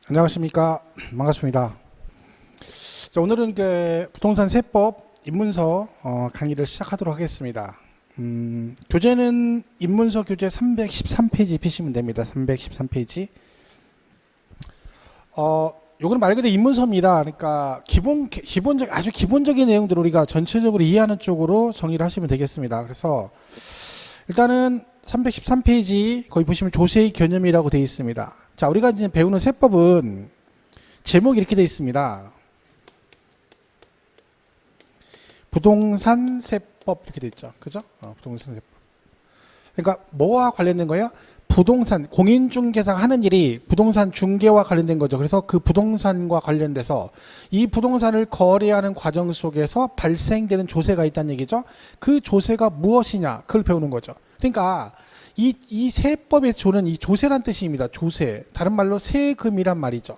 안녕하십니까. 반갑습니다. 자, 오늘은 부동산 세법 입문서 강의를 시작하도록 하겠습니다. 교재는 입문서 교재 313페이지 피시면 됩니다. 313페이지. 요거는 말 그대로 입문서입니다. 그러니까 아주 기본적인 내용들을 우리가 전체적으로 이해하는 쪽으로 정리를 하시면 되겠습니다. 그래서 일단은 313페이지 거기 보시면 조세의 개념이라고 되어 있습니다. 자, 우리가 이제 배우는 세법은 제목이 이렇게 되어 있습니다. 부동산 세법 이렇게 되어 있죠. 그죠? 부동산 세법. 그러니까 뭐와 관련된 거예요? 부동산, 공인중개사가 하는 일이 부동산 중개와 관련된 거죠. 그래서 그 부동산과 관련돼서 이 부동산을 거래하는 과정 속에서 발생되는 조세가 있다는 얘기죠. 그 조세가 무엇이냐, 그걸 배우는 거죠. 그러니까 이 세법에서 조는 이 조세란 뜻입니다. 조세. 다른 말로 세금이란 말이죠.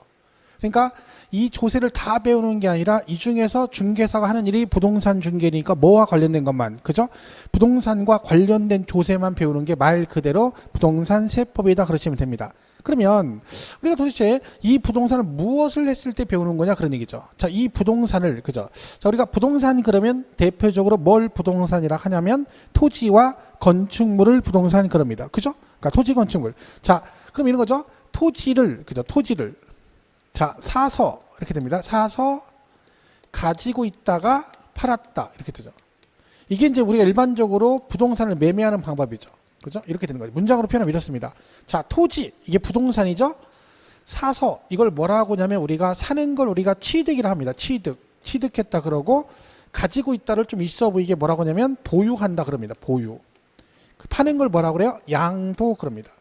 그러니까 이 조세를 다 배우는 게 아니라 이 중에서 중개사가 하는 일이 부동산 중개니까 뭐와 관련된 것만, 그죠? 부동산과 관련된 조세만 배우는 게 말 그대로 부동산 세법이다 그러시면 됩니다. 그러면 우리가 도대체 이 부동산을 무엇을 했을 때 배우는 거냐 그런 얘기죠. 자, 이 부동산을, 그죠? 자, 우리가 부동산 그러면 대표적으로 뭘 부동산이라 하냐면 토지와 건축물을 부동산 그럽니다. 그죠? 그러니까 토지 건축물. 자, 그럼 이런 거죠. 토지를, 그죠? 토지를. 자, 사서 이렇게 됩니다. 사서 가지고 있다가 팔았다 이렇게 되죠. 이게 이제 우리가 일반적으로 부동산을 매매하는 방법이죠. 그죠? 이렇게 되는 거죠. 문장으로 표현하면 이렇습니다. 자, 토지 이게 부동산이죠. 사서 이걸 뭐라고 하냐면 우리가 사는 걸 우리가 취득이라 합니다. 취득했다 그러고 가지고 있다를 좀 있어 보이게 뭐라고 하냐면 보유한다 그럽니다. 보유. 파는 걸 뭐라고 그래요? 양도 그럽니다.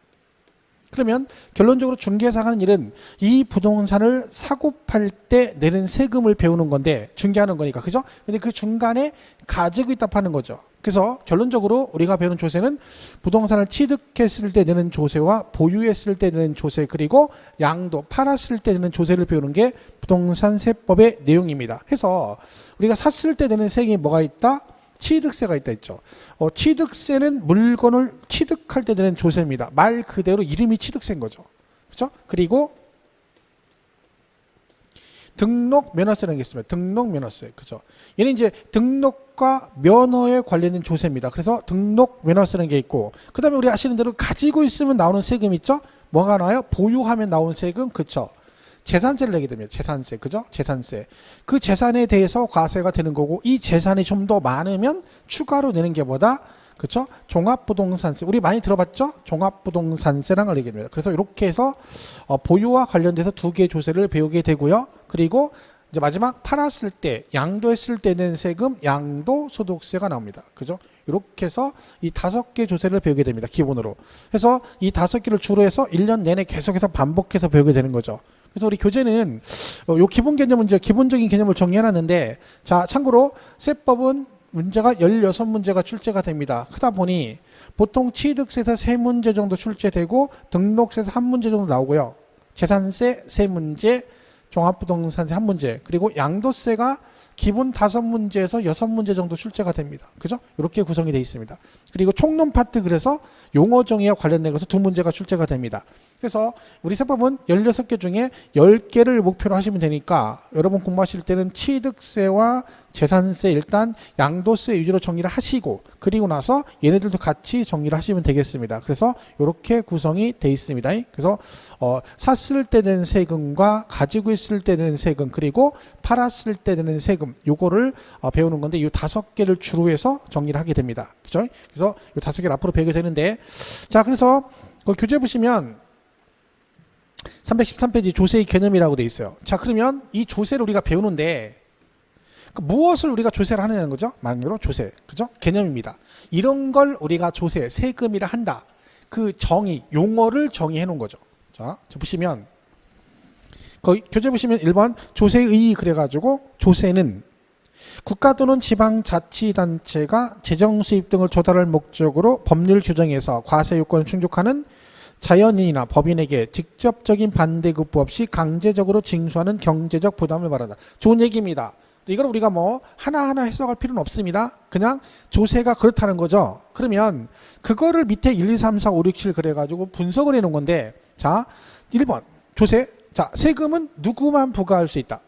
그러면 결론적으로 중개사가 하는 일은 이 부동산을 사고 팔 때 내는 세금을 배우는 건데 중개하는 거니까, 그죠? 근데 그 중간에 가지고 있다 파는 거죠. 그래서 결론적으로 우리가 배우는 조세는 부동산을 취득했을 때 내는 조세와 보유했을 때 내는 조세, 그리고 양도 팔았을 때 내는 조세를 배우는 게 부동산 세법의 내용입니다. 해서 우리가 샀을 때 내는 세금이 뭐가 있다? 취득세가 있다 했죠. 취득세는 물건을 취득할 때 되는 조세입니다. 말 그대로 이름이 취득세인 거죠. 그렇죠? 그리고 등록 면허세라는 게 있습니다. 등록 면허세. 그죠? 얘는 이제 등록과 면허에 관련된 조세입니다. 그래서 등록 면허세라는 게 있고, 그 다음에 우리 아시는 대로 가지고 있으면 나오는 세금 있죠? 뭐가 나와요? 보유하면 나오는 세금. 그쵸? 재산세를 내게 됩니다. 재산세. 그죠? 재산세. 그 재산에 대해서 과세가 되는 거고, 이 재산이 좀 더 많으면 추가로 내는 게 뭐다? 그쵸? 종합부동산세. 우리 많이 들어봤죠? 종합부동산세라는 걸 얘기해 줍니다. 그래서 이렇게 해서 보유와 관련돼서 두 개의 조세를 배우게 되고요. 그리고 이제 마지막 팔았을 때, 양도했을 때 낸 세금, 양도소득세가 나옵니다. 그죠? 이렇게 해서 이 5개 조세를 배우게 됩니다. 기본으로. 그래서 이 5개를 주로 해서 1년 내내 계속해서 반복해서 배우게 되는 거죠. 그래서 우리 교재는 요 기본 개념은 이제 기본적인 개념을 정리해놨는데, 자, 참고로 세법은 문제가 16문제가 출제가 됩니다. 그러다 보니 보통 취득세에서 3문제 정도 출제되고 등록세에서 1문제 정도 나오고요. 재산세 3문제, 종합부동산세 1문제, 그리고 양도세가 기본 5문제에서 6문제 정도 출제가 됩니다. 그죠? 이렇게 구성이 되어 있습니다. 그리고 총론 파트, 그래서 용어 정의와 관련된 것은 2문제가 출제가 됩니다. 그래서 우리 세법은 16개 중에 10개를 목표로 하시면 되니까 여러분 공부하실 때는 취득세와 재산세, 일단 양도세 위주로 정리를 하시고, 그리고 나서 얘네들도 같이 정리를 하시면 되겠습니다. 그래서 이렇게 구성이 되어 있습니다. 그래서 샀을 때 내는 세금과 가지고 있을 때 내는 세금, 그리고 팔았을 때 내는 세금, 요거를 배우는 건데 이 5개를 주로 해서 정리를 하게 됩니다. 그죠? 그래서 이 5개를 앞으로 배우게 되는데, 자, 그래서 교재 보시면 313페이지 조세의 개념이라고 되어 있어요. 자, 그러면 이 조세를 우리가 배우는데 무엇을 우리가 조세를 하느냐는 거죠? 말로 조세. 그죠? 개념입니다. 이런 걸 우리가 조세, 세금이라 한다. 그 정의, 용어를 정의해 놓은 거죠. 자, 보시면 거기 교재 보시면 1번 조세의 그래가지고 조세는 국가 또는 지방자치단체가 재정수입 등을 조달할 목적으로 법률 규정에서 과세 요건을 충족하는 자연인이나 법인에게 직접적인 반대급부 없이 강제적으로 징수하는 경제적 부담을 말한다. 좋은 얘기입니다. 이걸 우리가 뭐 하나하나 해석할 필요는 없습니다. 그냥 조세가 그렇다는 거죠. 그러면 그거를 밑에 1, 2, 3, 4, 5, 6, 7 그래가지고 분석을 해놓은 건데, 자, 1번 조세 자, 세금은 누구만 부과할 수 있다.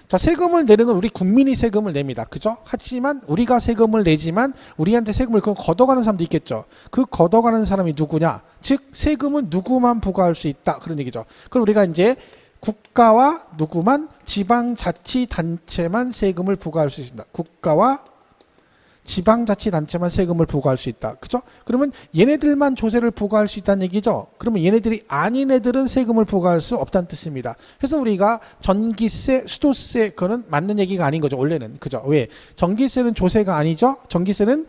자, 세금을 내는 건 우리 국민이 세금을 냅니다. 그죠? 하지만 우리가 세금을 내지만 우리한테 세금을 걷어가는 사람도 있겠죠. 그 걷어가는 사람이 누구냐? 즉 세금은 누구만 부과할 수 있다. 그런 얘기죠. 그럼 우리가 이제 국가와 누구만 지방자치단체만 세금을 부과할 수 있습니다. 국가와 지방자치단체만 세금을 부과할 수 있다. 그죠? 그러면 얘네들만 조세를 부과할 수 있다는 얘기죠. 그러면 얘네들이 아닌 애들은 세금을 부과할 수 없다는 뜻입니다. 그래서 우리가 전기세, 수도세 그거는 맞는 얘기가 아닌 거죠. 원래는. 그죠? 왜? 전기세는 조세가 아니죠. 전기세는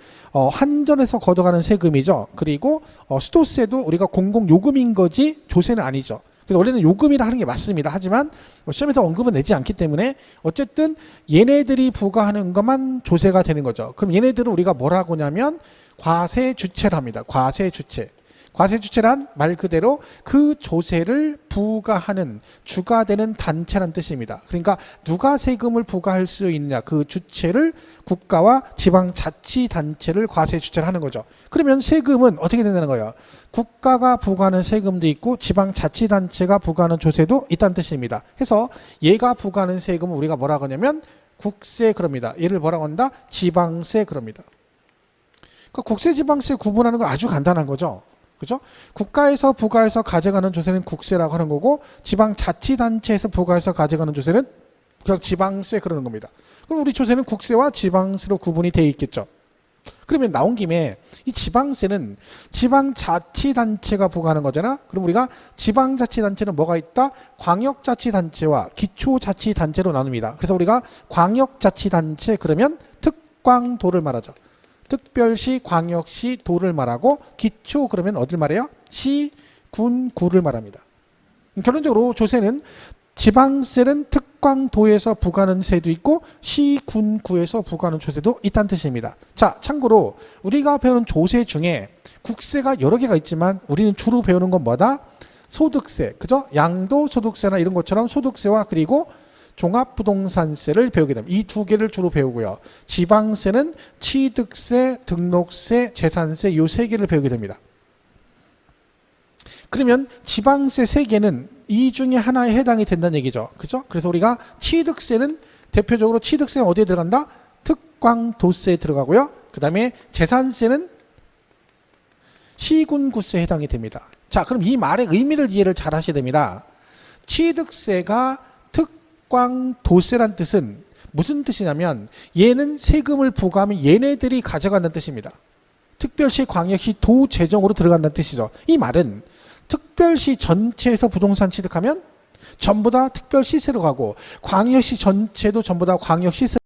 한전에서 걷어가는 세금이죠. 그리고 수도세도 우리가 공공요금인 거지 조세는 아니죠. 그래서 원래는 요금이라 하는 게 맞습니다. 하지만 시험에서 언급은 내지 않기 때문에 어쨌든 얘네들이 부과하는 것만 조세가 되는 거죠. 그럼 얘네들은 우리가 뭐라고 하냐면 과세주체를 합니다. 과세주체. 과세주체란 말 그대로 그 조세를 부과하는 주가 되는 단체란 뜻입니다. 그러니까 누가 세금을 부과할 수 있느냐 그 주체를 국가와 지방자치단체를 과세주체를 하는 거죠. 그러면 세금은 어떻게 된다는 거예요? 국가가 부과하는 세금도 있고 지방자치단체가 부과하는 조세도 있다는 뜻입니다. 해서 얘가 부과하는 세금은 우리가 뭐라고 하냐면 국세 그럽니다. 얘를 뭐라고 한다? 지방세 그럽니다. 그러니까 국세 지방세 구분하는 거 아주 간단한 거죠. 그죠? 국가에서 부과해서 가져가는 조세는 국세라고 하는 거고 지방자치단체에서 부과해서 가져가는 조세는 그냥 지방세 그러는 겁니다. 그럼 우리 조세는 국세와 지방세로 구분이 되어 있겠죠. 그러면 나온 김에 이 지방세는 지방자치단체가 부과하는 거잖아. 그럼 우리가 지방자치단체는 뭐가 있다? 광역자치단체와 기초자치단체로 나눕니다. 그래서 우리가 광역자치단체 그러면 특광도를 말하죠. 특별시, 광역시, 도를 말하고 기초 그러면 어딜 말해요? 시, 군, 구를 말합니다. 결론적으로 조세는 지방세는 특광도에서 부과하는 세도 있고 시, 군, 구에서 부과하는 조세도 있다는 뜻입니다. 자, 참고로 우리가 배우는 조세 중에 국세가 여러 개가 있지만 우리는 주로 배우는 건 뭐다? 소득세, 그죠? 양도소득세나 이런 것처럼 소득세와 그리고 종합부동산세를 배우게 됩니다. 이 두 개를 주로 배우고요. 지방세는 취득세, 등록세, 재산세 이 세 개를 배우게 됩니다. 그러면 지방세 세 개는 이 중에 하나에 해당이 된다는 얘기죠. 그죠? 그래서 우리가 취득세는 대표적으로 취득세는 어디에 들어간다? 특광도세에 들어가고요. 그 다음에 재산세는 시군구세에 해당이 됩니다. 자, 그럼 이 말의 의미를 이해를 잘 하셔야 됩니다. 취득세가 특광도세란 뜻은 무슨 뜻이냐면 얘는 세금을 부과하면 얘네들이 가져간다는 뜻입니다. 특별시, 광역시, 도 재정으로 들어간다는 뜻이죠. 이 말은 특별시 전체에서 부동산 취득하면 전부 다 특별시세로 가고 광역시 전체도 전부 다 광역시세